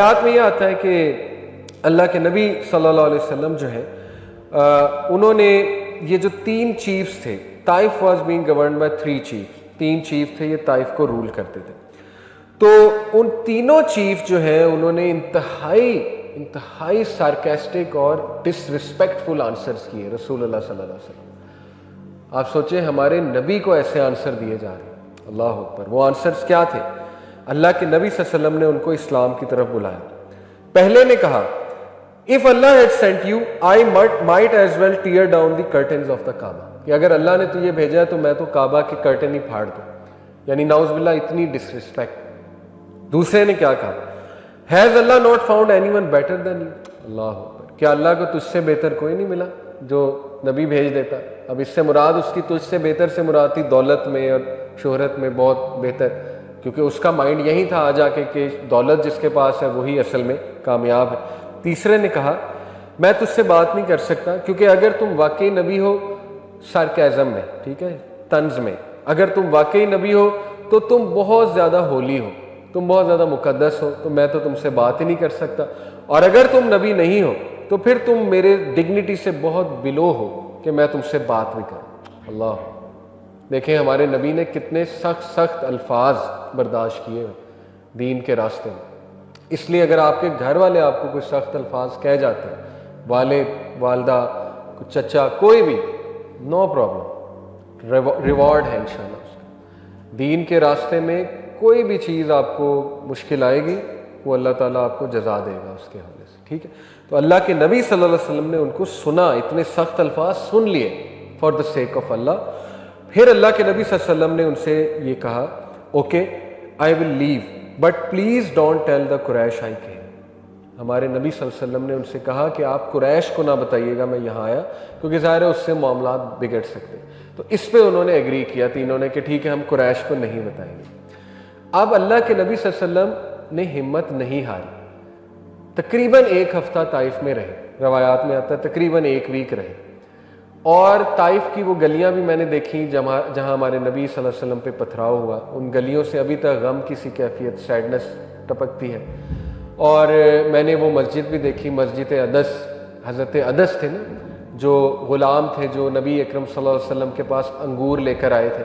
روایات میں یہ آتا ہے کہ اللہ کے نبی صلی اللہ علیہ وسلم جو ہے انہوں نے یہ جو 3 چیفز تھے، Taif was being governed by 3 chiefs, 3 chief تھے، یہ طائف کو رول کرتے تھے. تو ان تینوں چیف جو ہیں انہوں نے انتہائی سارکیسٹک اور ڈس رسپیکٹفل آنسرز کیے رسول اللہ صلی اللہ علیہ وسلم. آپ سوچیں ہمارے نبی کو ایسے آنسر دیے جا رہے ہیں، اللہ اکبر. وہ آنسرز کیا تھے؟ اللہ کے نبی صلی اللہ علیہ وسلم نے ان کو اسلام کی طرف بلایا. پہلے نے کہا if Allah had sent you I might as well tear down the curtains of the Kaaba، کہ اگر اللہ نے تجھے بھیجا ہے تو میں تو کعبہ کے کرٹن ہی پھاڑ دوں، یعنی نعوذ باللہ اتنی ڈسرسپیکٹ. دوسرے نے کیا کہا؟ has Allah not found anyone better than you، اللہ اکبر. کیا اللہ کو تجھ سے بہتر کوئی نہیں ملا جو نبی بھیج دیتا؟ اب اس سے مراد اس کی تجھ سے بہتر سے مراد تھی دولت میں اور شہرت میں بہت بہتر، کیونکہ اس کا مائنڈ یہی تھا آ جا کے کہ دولت جس کے پاس ہے وہی اصل میں کامیاب ہے. تیسرے نے کہا میں تجھ سے بات نہیں کر سکتا کیونکہ اگر تم واقعی نبی ہو، سارکیزم میں، ٹھیک ہے، طنز میں، اگر تم واقعی نبی ہو تو تم بہت زیادہ ہولی ہو، تم بہت زیادہ مقدس ہو، تو میں تو تم سے بات ہی نہیں کر سکتا. اور اگر تم نبی نہیں ہو تو پھر تم میرے ڈگنیٹی سے بہت بلو ہو کہ میں تم سے بات بھی کروں. اللہ، دیکھیں ہمارے نبی نے کتنے سخت الفاظ برداشت کیے دین کے راستے میں. اس لیے اگر آپ کے گھر والے آپ کو کوئی سخت الفاظ کہہ جاتے ہیں، والد، والدہ، چچا، کوئی بھی، نو پرابلم، ریوارڈ ہے انشاءاللہ اس کا. دین کے راستے میں کوئی بھی چیز آپ کو مشکل آئے گی وہ اللہ تعالیٰ آپ کو جزا دے گا اس کے حوالے سے، ٹھیک ہے. تو اللہ کے نبی صلی اللہ علیہ وسلم نے ان کو سنا، اتنے سخت الفاظ سن لیے فار دا سیک آف اللہ. پھر اللہ کے نبی صلی اللہ علیہ وسلم نے ان سے یہ کہا okay I will leave but please don't tell the Quraysh I came. ہمارے نبی صلی اللہ علیہ وسلم نے ان سے کہا کہ آپ قریش کو نہ بتائیے گا میں یہاں آیا، کیونکہ ظاہر ہے اس سے معاملات بگڑ سکتے. تو اس پہ انہوں نے ایگری کیا تینوں نے کہ ٹھیک ہے ہم قریش کو نہیں بتائیں گے. اب اللہ کے نبی صلی اللہ علیہ وسلم نے ہمت نہیں ہاری، تقریباً 1 ہفتہ طائف میں رہے، روایات میں آتا ہے تقریباً 1 ویک رہے. اور طائف کی وہ گلیاں بھی میں نے دیکھی جہاں ہمارے نبی صلی اللہ علیہ وسلم پہ پتھراؤ ہوا، ان گلیوں سے ابھی تک غم کی سی کیفیت، سیڈنس ٹپکتی ہے. اور میں نے وہ مسجد بھی دیکھی، مسجد عدس، حضرت عدس تھے نا جو غلام تھے جو نبی اکرم صلی اللہ علیہ وسلم کے پاس انگور لے کر آئے تھے،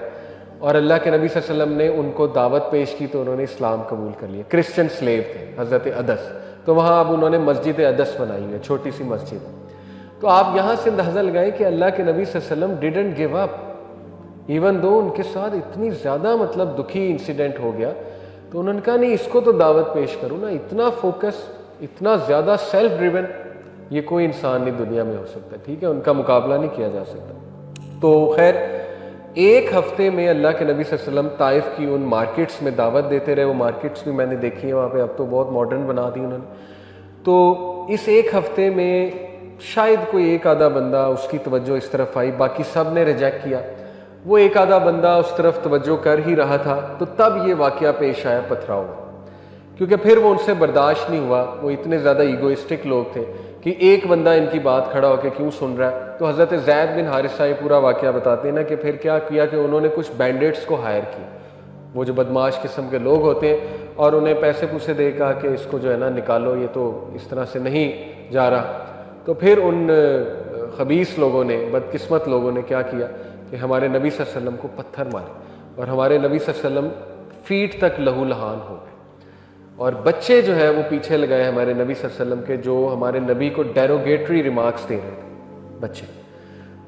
اور اللہ کے نبی صلی اللہ علیہ وسلم نے ان کو دعوت پیش کی تو انہوں نے اسلام قبول کر لیا. کرسچن سلیو تھے حضرت عدس، تو وہاں اب انہوں نے مسجد عدس بنائی ہے، چھوٹی سی مسجد. تو آپ یہاں سے اندازہ لگائیں کہ اللہ کے نبی صلی اللہ علیہ وسلم didn't give up even though ان کے ساتھ اتنی زیادہ دکھی انسیڈنٹ ہو گیا. تو انہوں نے کہا نہیں اس کو تو دعوت پیش کروں نا. اتنا فوکس، اتنا زیادہ سیلف ڈریون یہ کوئی انسان نہیں دنیا میں ہو سکتا، ٹھیک ہے، ان کا مقابلہ نہیں کیا جا سکتا. تو خیر 1 ہفتے میں اللہ کے نبی صلی اللہ علیہ وسلم طائف کی ان مارکیٹس میں دعوت دیتے رہے. وہ مارکیٹس بھی میں نے دیکھی ہیں وہاں پہ، اب تو بہت ماڈرن بنا دی انہوں نے. تو اس 1 ہفتے میں شاید کوئی 1 آدھا بندہ اس کی توجہ اس طرف آئی، باقی سب نے ریجیکٹ کیا. وہ 1 آدھا بندہ اس طرف توجہ کر ہی رہا تھا تو تب یہ واقعہ پیش آیا پتھراؤ، کیونکہ پھر وہ ان سے برداشت نہیں ہوا. وہ اتنے زیادہ ایگوئسٹک لوگ تھے کہ ایک بندہ ان کی بات کھڑا ہو کے کیوں سن رہا ہے. تو حضرت زید بن حارثہ یہ پورا واقعہ بتاتے ہیں نا کہ پھر کیا کیا کہ انہوں نے کچھ بینڈیٹس کو ہائر کیا، وہ جو بدماش قسم کے لوگ ہوتے ہیں، اور انہیں پیسے پوسے دے کہا کہ اس کو جو ہے نا نکالو، یہ تو اس طرح سے نہیں جا رہا. تو پھر ان خبیث لوگوں نے، بدقسمت لوگوں نے کیا کیا کہ ہمارے نبی صلی اللہ علیہ وسلم کو پتھر مارے، اور ہمارے نبی صلی اللہ علیہ وسلم فیٹ تک لہو لہان ہو گئے. اور بچے جو ہے وہ پیچھے لگائے ہمارے نبی صلی اللہ علیہ وسلم کے، جو ہمارے نبی کو ڈیروگیٹری ریمارکس دے رہے تھے بچے.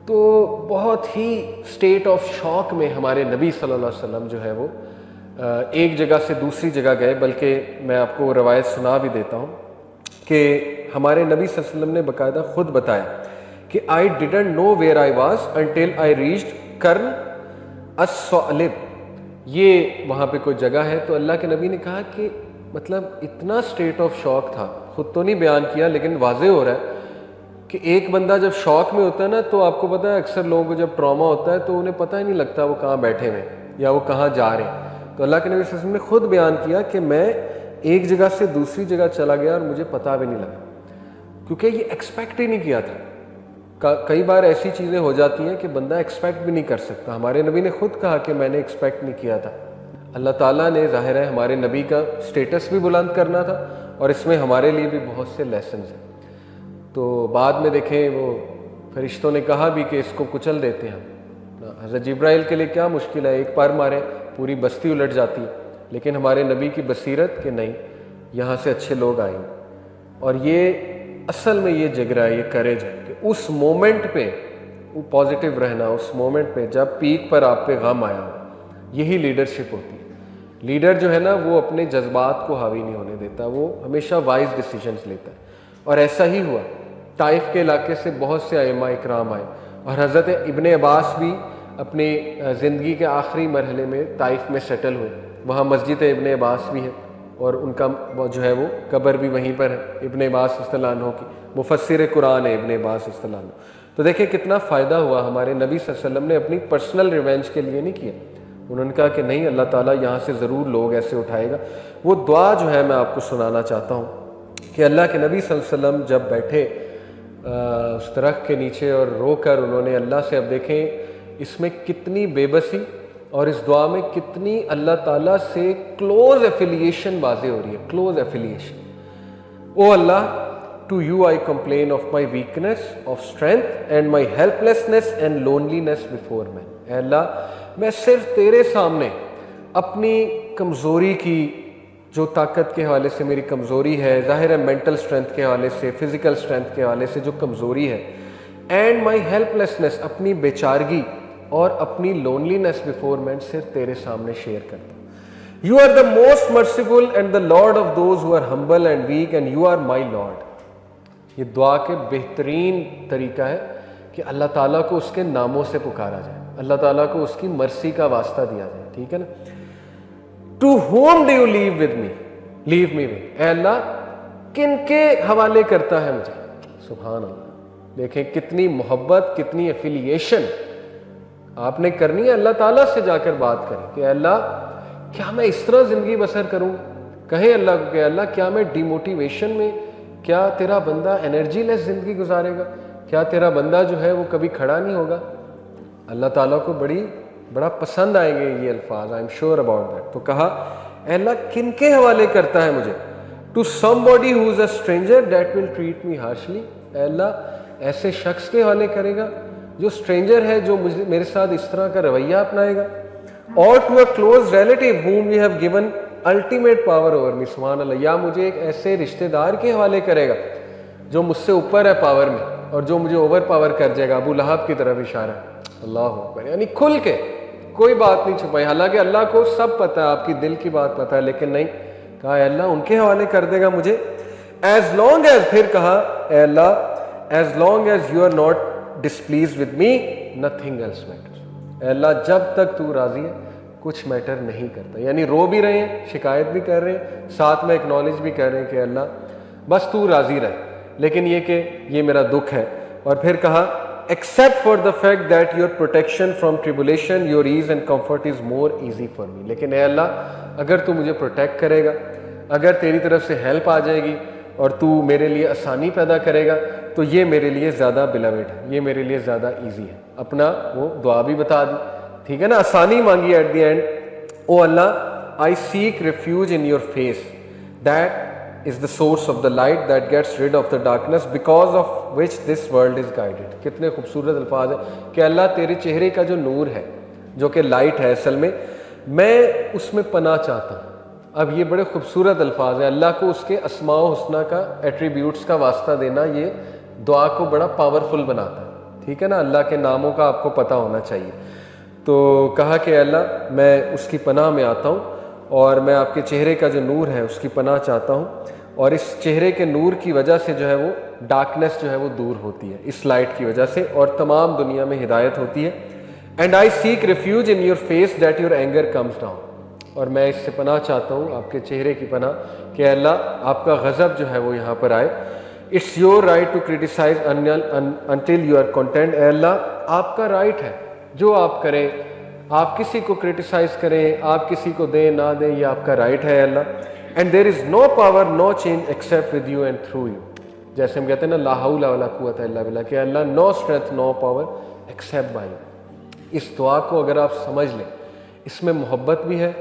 تو بہت ہی اسٹیٹ آف شاک میں ہمارے نبی صلی اللہ علیہ وسلم جو ہے وہ ایک جگہ سے دوسری جگہ گئے. بلکہ میں آپ کو وہ روایت سنا بھی دیتا ہوں کہ ہمارے نبی صلی اللہ علیہ وسلم نے باقاعدہ خود بتایا کہ I didn't know where I was until I reached Qarn as-Sa'lib. یہ وہاں پہ کوئی جگہ ہے. تو اللہ کے نبی نے کہا کہ اتنا اسٹیٹ آف شاک تھا، خود تو نہیں بیان کیا لیکن واضح ہو رہا ہے کہ ایک بندہ جب شاک میں ہوتا ہے نا تو آپ کو پتہ ہے اکثر لوگوں کو جب ٹراما ہوتا ہے تو انہیں پتہ ہی نہیں لگتا وہ کہاں بیٹھے ہوئے یا وہ کہاں جا رہے ہیں. تو اللہ کے نبی صلی اللہ علیہ وسلم نے خود بیان کیا کہ میں ایک جگہ سے دوسری جگہ چلا گیا اور مجھے پتہ بھی نہیں لگا، کیونکہ یہ ایکسپیکٹ ہی نہیں کیا تھا. کئی بار ایسی چیزیں ہو جاتی ہیں کہ بندہ ایکسپیکٹ بھی نہیں کر سکتا. ہمارے نبی نے خود کہا کہ میں نے ایکسپیکٹ نہیں کیا تھا. اللہ تعالیٰ نے ظاہر ہے ہمارے نبی کا سٹیٹس بھی بلند کرنا تھا اور اس میں ہمارے لیے بھی بہت سے لیسنز ہیں. تو بعد میں دیکھیں وہ فرشتوں نے کہا بھی کہ اس کو کچل دیتے ہیں. حضرت جبرائیل کے لیے کیا مشکل ہے, ایک پر مارے پوری بستی الٹ جاتی ہے, لیکن ہمارے نبی کی بصیرت کہ نہیں, یہاں سے اچھے لوگ آئیں گے. اور یہ اصل میں یہ جگرا ہے, یہ کریج ہے کہ اس مومنٹ پہ وہ پازیٹیو رہنا, اس مومنٹ پہ جب پیک پر آپ پہ غم آیا ہو, یہی لیڈرشپ ہوتی ہے. لیڈر جو ہے نا وہ اپنے جذبات کو حاوی نہیں ہونے دیتا, وہ ہمیشہ وائز ڈیسیجنز لیتا ہے. اور ایسا ہی ہوا, طائف کے علاقے سے بہت سے ائمہ اکرام آئے, اور حضرت ابن عباس بھی اپنی زندگی کے آخری مرحلے میں طائف میں سیٹل ہوئے. وہاں مسجد ابن عباس بھی ہے, اور ان کا جو ہے وہ قبر بھی وہیں پر ہے, ابن عباس رضی اللہ عنہ کی. مفسر قرآن ہے ابن عباس رضی اللہ عنہ. تو دیکھیں کتنا فائدہ ہوا. ہمارے نبی صلی اللہ علیہ وسلم نے اپنی پرسنل ریونج کے لیے نہیں کیا, انہوں نے کہا کہ نہیں, اللہ تعالیٰ یہاں سے ضرور لوگ ایسے اٹھائے گا. وہ دعا جو ہے میں آپ کو سنانا چاہتا ہوں کہ اللہ کے نبی صلی اللہ علیہ وسلم جب بیٹھے اس درخت کے نیچے اور رو کر انہوں نے اللہ سے, اب دیکھیں اس میں کتنی بے بسی اور اس دعا میں کتنی اللہ تعالیٰ سے کلوز ایفیلیشن واضح ہو رہی ہے, close affiliation. O Allah, to you I complain of my weakness of strength and my helplessness and loneliness before men. اے اللہ, میں صرف تیرے سامنے اپنی کمزوری کی, جو طاقت کے حوالے سے میری کمزوری ہے, ظاہر ہے مینٹل اسٹرینتھ کے حوالے سے, فزیکل اسٹرینتھ کے حوالے سے جو کمزوری ہے, اینڈ مائی ہیلپلیسنیس, اپنی بیچارگی اور اپنی لونلینس بفور مین, صرف تیرے سامنے شیئر کرتا ہوں. You are the most merciful and the lord of those who are humble and weak and you are my lord. یہ دعا کے بہترین طریقہ ہے کہ اللہ تعالیٰ کو اس کے ناموں سے پکارا جائے, اللہ تعالیٰ کو اس کی مرسی کا واسطہ دیا جائے. ٹھیک ہے نا. To whom do you leave me with, اے اللہ کن کے حوالے کرتا ہے مجھے. سبحان اللہ, دیکھیں کتنی محبت, کتنی ایفیلیشن آپ نے کرنی ہے. اللہ تعالیٰ سے جا کر بات کریں کہ اے اللہ کیا میں اس طرح زندگی بسر کروں. کہیں اللہ کو کہ اللہ کیا میں ڈی موٹیویشن میں, کیا تیرا بندہ انرجی لیس زندگی گزارے گا, کیا تیرا بندہ جو ہے وہ کبھی کھڑا نہیں ہوگا. اللہ تعالیٰ کو بڑا پسند آئیں گے یہ الفاظ, I am sure about that. تو کہا اے اللہ کن کے حوالے کرتا ہے مجھے. To somebody who is a stranger that will treat me harshly. اے اللہ ایسے شخص کے حوالے کرے گا جو اسٹرینجر ہے, جو میرے ساتھ اس طرح کا رویہ اپنائے گا. اور to a close relative whom you have given ultimate power over me. سبحان اللہ. یا مجھے ایک ایسے رشتہ دار کے حوالے کرے گا جو مجھ سے اوپر ہے پاور میں, اور جو مجھے اوور پاور کر جائے گا. ابو لہب کی طرف اشارہ. اللہ اکبر, یعنی کھل کے کوئی بات نہیں چھپائی. حالانکہ اللہ کو سب پتہ ہے, آپ کی دل کی بات پتہ ہے, لیکن نہیں کہا اے اللہ ان کے حوالے کر دے گا مجھے. ایز لانگ ایز, پھر کہا اے اللہ as long as you are not displeased with me nothing else matters. اے اللہ جب تک تو راضی ہے کچھ میٹر نہیں کرتا. یعنی رو بھی رہے ہیں, شکایت بھی کر رہے ہیں, ساتھ میں اکنالج بھی کر رہے ہیں کہ اللہ بس تو راضی رہے, لیکن یہ کہ یہ میرا دکھ ہے. اور پھر کہا except for the fact that your protection from tribulation, your ease and comfort is more easy for me. لیکن اے اللہ اگر تو مجھے پروٹیکٹ کرے گا, اگر تیری طرف سے ہیلپ آ جائے گی اور تو میرے لیے آسانی پیدا کرے گا, تو یہ میرے لیے زیادہ بلاوڈ ہے, یہ میرے لیے زیادہ ایزی ہے. اپنا وہ دعا بھی بتا دی, ٹھیک ہے نا, آسانی مانگی at the end. O Allah I seek refuge in your face that is the source of the light that gets rid of the darkness because of which this world is guided. کتنے خوبصورت الفاظ ہیں کہ اللہ تیرے چہرے کا جو نور ہے, جو کہ لائٹ ہے اصل میں اس میں پناہ چاہتا ہوں. اب یہ بڑے خوبصورت الفاظ ہیں. اللہ کو اس کے اسماء و حسنہ کا ایٹریبیوٹس کا واسطہ دینا یہ دعا کو بڑا پاورفل بناتا ہے. ٹھیک ہے نا, اللہ کے ناموں کا آپ کو پتہ ہونا چاہیے. تو کہا کہ اللہ میں اس کی پناہ میں آتا ہوں, اور میں آپ کے چہرے کا جو نور ہے اس کی پناہ چاہتا ہوں, اور اس چہرے کے نور کی وجہ سے جو ہے وہ ڈارکنیس جو ہے وہ دور ہوتی ہے, اس لائٹ کی وجہ سے, اور تمام دنیا میں ہدایت ہوتی ہے. And I seek refuge in your face that your anger comes down. اور میں اس سے پناہ چاہتا ہوں, آپ کے چہرے کی پناہ, کہ اللہ آپ کا غضب جو ہے وہ یہاں پر آئے. It's your right to criticise until you are content. اے اللہ آپ کا رائٹ ہے, جو آپ کریں, آپ کسی کو کریٹیسائز کریں, آپ کسی کو دیں نہ دیں, یہ آپ کا رائٹ ہے. اللہ and there is no power, no change except with you and through you. جیسے ہم کہتے ہیں نا لا حول ولا قوت الا باللہ, کہ اللہ no strength, no power except by you. اس دعا کو اگر آپ سمجھ لیں, اس میں محبت بھی ہے,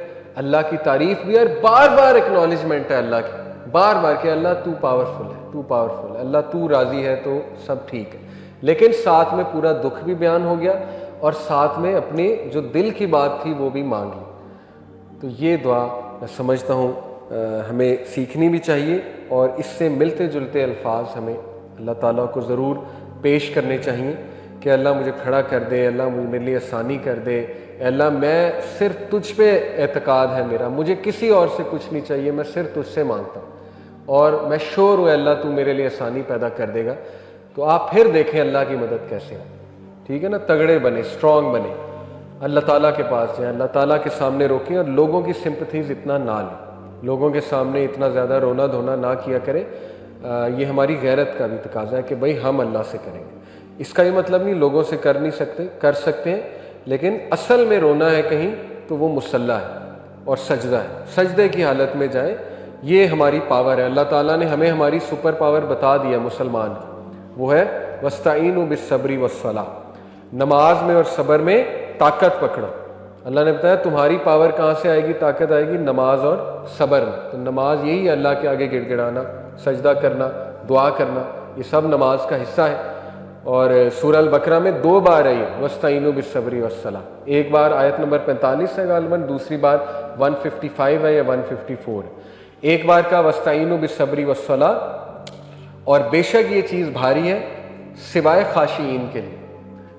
اللہ کی تعریف بھی ہے, اور بار بار اکنالجمنٹ ہے اللہ کی بار بار کہ اللہ تو پاورفل ہے، تو پاورفل ہے، اللہ تو راضی ہے تو سب ٹھیک ہے، لیکن ساتھ میں پورا دکھ بھی بیان ہو گیا اور ساتھ میں اپنی جو دل کی بات تھی وہ بھی مانگ لی۔ تو یہ دعا میں سمجھتا ہوں ہمیں سیکھنی بھی چاہیے، اور اس سے ملتے جلتے الفاظ ہمیں اللہ تعالیٰ کو ضرور پیش کرنے چاہیے کہ اللہ مجھے کھڑا کر دے، اللہ میرے لیے آسانی کر دے، اللہ میں صرف تجھ پہ اعتقاد ہے میرا، مجھے کسی اور سے کچھ نہیں چاہیے، میں صرف تجھ سے مانگتا ہوں، اور میں شور ہوں اللہ تو میرے لیے آسانی پیدا کر دے گا۔ تو آپ پھر دیکھیں اللہ کی مدد کیسے ہے، ٹھیک ہے نا، تگڑے بنے، اسٹرانگ بنے، اللہ تعالیٰ کے پاس جائیں، اللہ تعالیٰ کے سامنے روکیں، اور لوگوں کی سمپتھیز اتنا نہ لیں، لوگوں کے سامنے اتنا زیادہ رونا دھونا نہ کیا کریں۔ یہ ہماری غیرت کا بھی تقاضا ہے کہ بھئی ہم اللہ سے کریں گے۔ اس کا یہ مطلب نہیں لوگوں سے کر نہیں سکتے، کر سکتے ہیں، لیکن اصل میں رونا ہے کہیں تو وہ مصلی ہے اور سجدہ ہے، سجدے کی حالت میں جائیں، یہ ہماری پاور ہے۔ اللہ تعالیٰ نے ہمیں ہماری سپر پاور بتا دیا مسلمان کی، وہ ہے وَاسْتَعِینُوا بِالصَّبْرِ وَالصَّلَاةِ، نماز میں اور صبر میں طاقت پکڑو۔ اللہ نے بتایا تمہاری پاور کہاں سے آئے گی، طاقت آئے گی نماز اور صبر میں۔ تو نماز یہی ہے، اللہ کے آگے گڑ گڑانا، سجدہ کرنا، دعا کرنا، یہ سب نماز کا حصہ ہے۔ اور سورہ البقرہ میں 2 بار ہے یہ وَاسْتَعِینُوا بِالصَّبْرِ وَالصَّلَاةِ، ایک بار آیت نمبر 45 ہے غالباً، دوسری بار 155 ہے یا 154 ہے۔ ایک بار کا وَاسْتَعِینُوا بِالصَّبْرِ وَالصَّلَاةِ، اور بے شک یہ چیز بھاری ہے سوائے خاشعین کے لیے،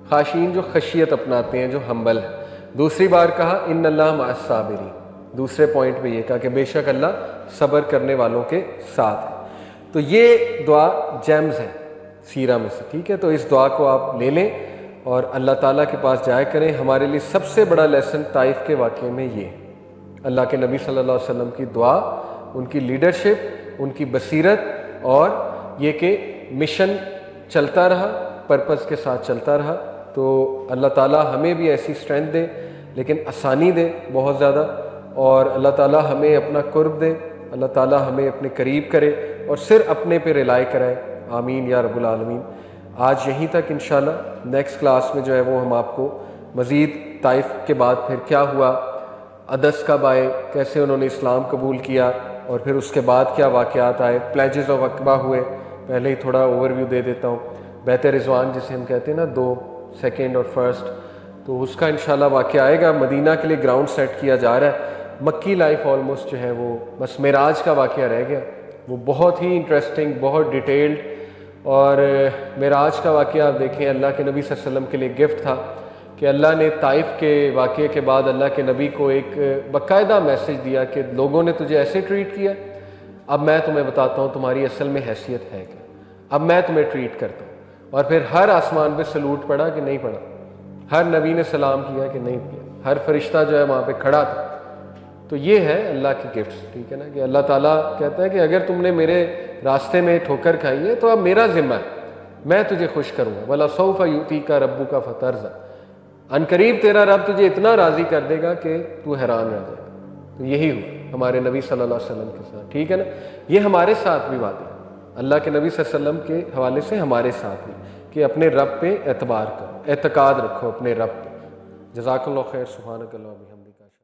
خاشعین جو خشیت اپناتے ہیں، جو ہمبل ہے۔ دوسری بار کہا ان اللہ مع الصابرین، دوسرے پوائنٹ پہ یہ کہا کہ بے شک اللہ صبر کرنے والوں کے ساتھ ہے۔ تو یہ دعا جیمز ہے سیرہ میں سے، ٹھیک ہے، تو اس دعا کو آپ لے لیں اور اللہ تعالیٰ کے پاس جایا کریں۔ ہمارے لیے سب سے بڑا لیسن طائف کے واقعے میں یہ ہے، اللہ کے نبی صلی اللہ علیہ وسلم کی دعا، ان کی لیڈرشپ، ان کی بصیرت، اور یہ کہ مشن چلتا رہا، پرپز کے ساتھ چلتا رہا۔ تو اللہ تعالیٰ ہمیں بھی ایسی اسٹرینتھ دے، لیکن آسانی دے بہت زیادہ، اور اللہ تعالیٰ ہمیں اپنا قرب دے، اللہ تعالیٰ ہمیں اپنے قریب کرے اور صرف اپنے پہ ریلائی کرائے، آمین یا رب العالمین۔ آج یہیں تک انشاءاللہ، نیکسٹ کلاس میں جو ہے وہ ہم آپ کو مزید طائف کے بعد پھر کیا ہوا، عدس کب آئے، کیسے انہوں نے اسلام قبول کیا، اور پھر اس کے بعد کیا واقعات آئے، پلیجز آف عقبہ ہوئے، پہلے ہی تھوڑا اوور ویو دے دیتا ہوں، بیت رضوان جسے ہم کہتے ہیں نا، 2 سیکنڈ اور فرسٹ، تو اس کا انشاءاللہ واقعہ آئے گا۔ مدینہ کے لیے گراؤنڈ سیٹ کیا جا رہا ہے۔ مکی لائف آلموسٹ جو ہے وہ بس معراج کا واقعہ رہ گیا، وہ بہت ہی انٹرسٹنگ، بہت ڈیٹیلڈ، اور معراج کا واقعہ آپ دیکھیں، اللہ کے نبی صلی اللہ علیہ وسلم کے لیے گفٹ تھا کہ اللہ نے طائف کے واقعے کے بعد اللہ کے نبی کو ایک باقاعدہ میسج دیا کہ لوگوں نے تجھے ایسے ٹریٹ کیا، اب میں تمہیں بتاتا ہوں تمہاری اصل میں حیثیت ہے کیا، اب میں تمہیں ٹریٹ کرتا ہوں۔ اور پھر ہر آسمان پہ سلوٹ پڑا کہ نہیں پڑا، ہر نبی نے سلام کیا کہ نہیں کیا، ہر فرشتہ جو ہے وہاں پہ کھڑا تھا۔ تو یہ ہے اللہ کی گفٹس، ٹھیک ہے نا، کہ اللہ تعالیٰ کہتا ہے کہ اگر تم نے میرے راستے میں ٹھوکر کھائی ہے تو اب میرا ذمہ ہے، میں تجھے خوش کروں گا، وَلَسَوْفَ يُؤْتِيكَ رَبُّكَ فَتَرْضَىٰ، عنقریب تیرا رب تجھے اتنا راضی کر دے گا کہ تو حیران رہ جائے گا۔ تو یہی ہوا ہمارے نبی صلی اللہ علیہ وسلم کے ساتھ، ٹھیک ہے نا، یہ ہمارے ساتھ بھی وعدہ ہے اللہ کے نبی صلی اللہ علیہ وسلم کے حوالے سے ہمارے ساتھ بھی، کہ اپنے رب پہ اعتبار کرو، اعتقاد رکھو اپنے رب پہ۔ جزاک اللہ خیر، سبحانک اللہم۔